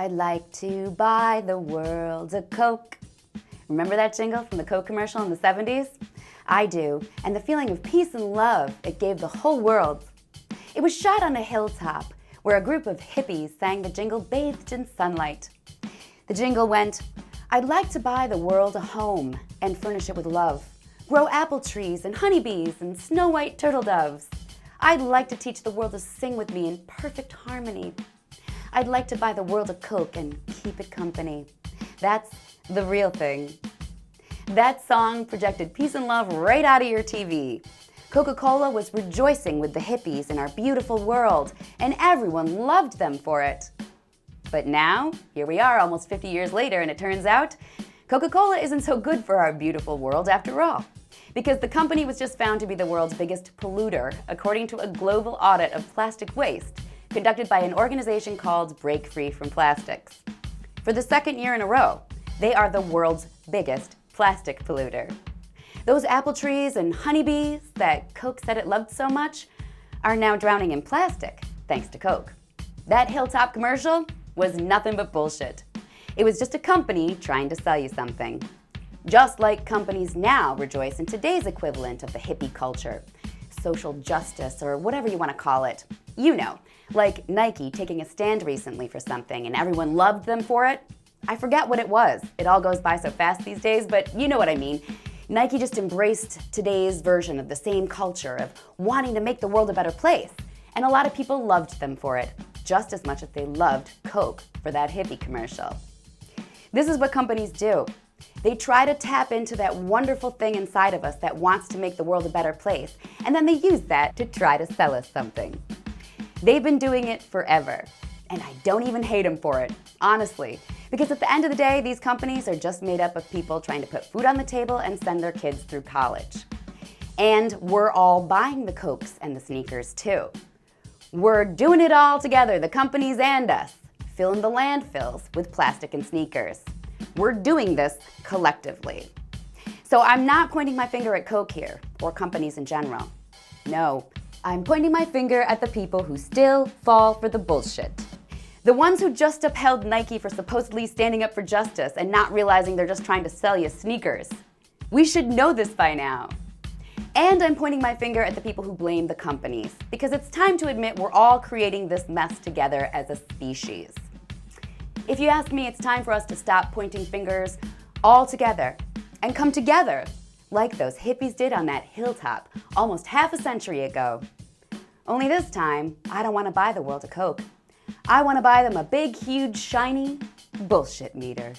I'd like to buy the world a Coke. Remember that jingle from the Coke commercial in the 70s? I do, and the feeling of peace and love it gave the whole world. It was shot on a hilltop where a group of hippies sang the jingle bathed in sunlight. The jingle went, I'd like to buy the world a home and furnish it with love. Grow apple trees and honeybees and snow-white turtle doves. I'd like to teach the world to sing with me in perfect harmony. I'd like to buy the world a Coke and keep it company. That's the real thing. That song projected peace and love right out of your TV. Coca-Cola was rejoicing with the hippies in our beautiful world, and everyone loved them for it. But now, here we are almost 50 years later, and it turns out Coca-Cola isn't so good for our beautiful world after all, because the company was just found to be the world's biggest polluter, according to a global audit of plastic waste conducted by an organization called Break Free from Plastics. For the second year in a row, they are the world's biggest plastic polluter. Those apple trees and honeybees that Coke said it loved so much are now drowning in plastic, thanks to Coke. That Hilltop commercial was nothing but bullshit. It was just a company trying to sell you something. Just like companies now rejoice in today's equivalent of the hippie culture, social justice, or whatever you want to call it. You know, like Nike taking a stand recently for something and everyone loved them for it. I forget what it was. It all goes by so fast these days, but you know what I mean. Nike just embraced today's version of the same culture of wanting to make the world a better place. And a lot of people loved them for it, just as much as they loved Coke for that hippie commercial. This is what companies do. They try to tap into that wonderful thing inside of us that wants to make the world a better place, and then they use that to try to sell us something. They've been doing it forever, and I don't even hate them for it, honestly, because at the end of the day, these companies are just made up of people trying to put food on the table and send their kids through college. And we're all buying the Cokes and the sneakers too. We're doing it all together, the companies and us, filling the landfills with plastic and sneakers. We're doing this collectively. So I'm not pointing my finger at Coke here, or companies in general. No, I'm pointing my finger at the people who still fall for the bullshit. The ones who just upheld Nike for supposedly standing up for justice and not realizing they're just trying to sell you sneakers. We should know this by now. And I'm pointing my finger at the people who blame the companies, because it's time to admit we're all creating this mess together as a species. If you ask me, it's time for us to stop pointing fingers all together and come together like those hippies did on that hilltop almost half a century ago. Only this time, I don't want to buy the world a Coke. I want to buy them a big, huge, shiny bullshit meter.